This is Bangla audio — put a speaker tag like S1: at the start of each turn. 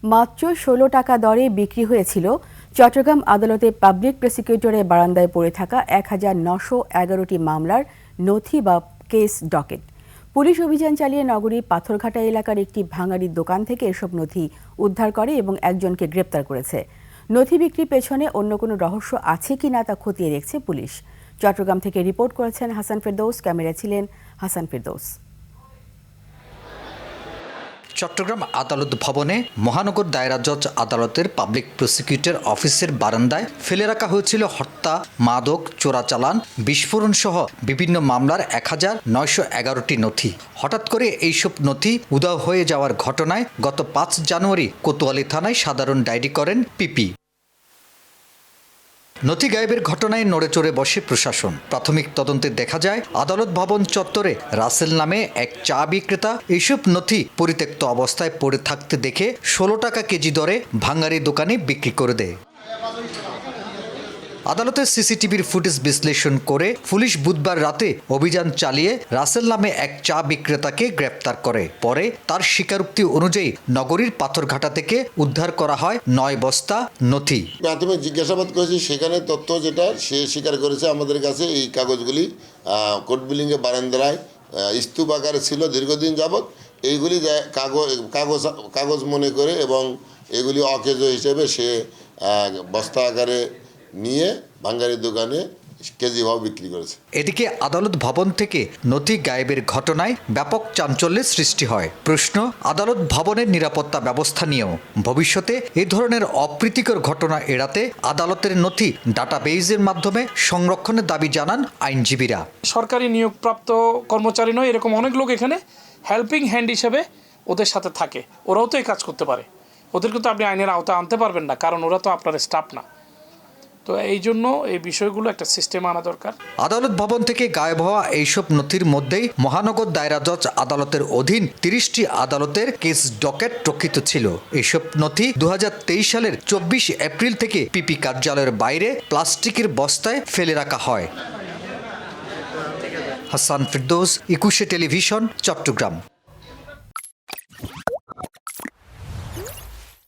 S1: মাত্র ১৬ টাকা দরে বিক্রি হয়েছিল চট্টগ্রাম আদালতে পাবলিক প্রসিকিউটরের বারান্দায় পড়ে থাকা ১,৯১১টি মামলার নথি বা কেস ডকেট। পুলিশ অভিযান চালিয়ে নগরীর পাথরঘাটা এলাকার একটি ভাঙাড়ির দোকান থেকে এসব নথি উদ্ধার করে এবং একজনকে গ্রেপ্তার করেছে। নথি বিক্রির পেছনে অন্য কোনো রহস্য আছে কিনা তা খতিয়ে দেখছে পুলিশ। চট্টগ্রাম থেকে রিপোর্ট করেছেন হাসান ফেরদৌস, ক্যামেরায় ছিলেন হাসান ফেরদৌস।
S2: চট্টগ্রাম আদালত ভবনে মহানগর দায়রা জজ আদালতের পাবলিক প্রসিকিউটর অফিসের বারান্দায় ফেলে রাখা হয়েছিল হত্যা, মাদক, চোরাচালান, বিস্ফোরণ সহ বিভিন্ন মামলার ১,৯১১টি নথি। হঠাৎ করে এইসব নথি উধাও হয়ে যাওয়ার ঘটনায় গত ৫ জানুয়ারি কোতোয়ালি থানায় সাধারণ ডায়েরি করেন পিপি। নথি গায়েবের ঘটনায় নড়েচড়ে বসে প্রশাসন। প্রাথমিক তদন্তে দেখা যায় আদালত ভবন চত্বরে রাসেল নামে এক চা বিক্রেতা এইসব নথি পরিত্যক্ত অবস্থায় পড়ে থাকতে দেখে ১৬ টাকা কেজি দরে ভাঙারি দোকানে বিক্রি করে দেয়। আদালতের সিসিটিভির ফুটেজ বিশ্লেষণ করে পুলিশ বুধবার রাতে অভিযান চালিয়ে রাসেল নামে এক চা বিক্রেতাকে গ্রেপ্তার করে। পরে তার স্বীকারোক্তি অনুযায়ী নগরীর পাথরঘাটা থেকে উদ্ধার করা হয় ৯ বস্তা নথি।
S3: প্রাথমিক জিজ্ঞাসাবাদ করেছি, সেখানে তথ্য যেটা সে স্বীকার করেছে আমাদের কাছে এই কাগজগুলি কোর্ট বিল্ডিংয়ের বারান্দায় স্তূপ আকারে ছিল দীর্ঘদিন যাবৎ। এইগুলি কাগজ মনে করে এবং এগুলি অকেজ হিসেবে সে বস্তা আকারে নিয়ে ভাঙ্গারির দোকানে কেজি ভাव বিক্রি করেছে।
S2: এদিকে আদালত ভবন থেকে নথি গায়েবের ঘটনায় ব্যাপক চাঞ্চল্যের সৃষ্টি হয়। প্রশ্ন, আদালত ভবনের নিরাপত্তা ব্যবস্থা নিয়েও ভবিষ্যতে এই ধরনের অপ্রীতিকর ঘটনা এড়াতে আদালতের নথি ডাটাবেইজের মাধ্যমে সংরক্ষণের দাবি জানান আইনজীবীরা।
S4: সরকারি নিয়োগপ্রাপ্ত কর্মচারী নয়, এরকম অনেক লোক এখানে হেল্পিং হ্যান্ড হিসেবে ওদের সাথে থাকে। ওরাও তো এই কাজ করতে পারে, ওদেরকে তো আপনি আইনের আওতায় আনতে পারবেন না, কারণ ওরা তো আপনার স্টাফ না। তো এই জন্য এই বিষয়গুলো একটা সিস্টেম আনা দরকার।
S2: আদালত ভবন থেকে গায়েব হওয়া এইসব নথির মধ্যেই মহানগর দায়রা জজ আদালতের অধীন ৩০টি আদালতের কেস ডকেট রক্ষিত ছিল। এইসব নথি ২০২৩ সালের ২৪ এপ্রিল থেকে পিপি কার্যালয়ের বাইরে প্লাস্টিকের বস্তায় ফেলে রাখা হয়। হাসান ফেরদৌস, ২১ টেলিভিশন, চট্টগ্রাম।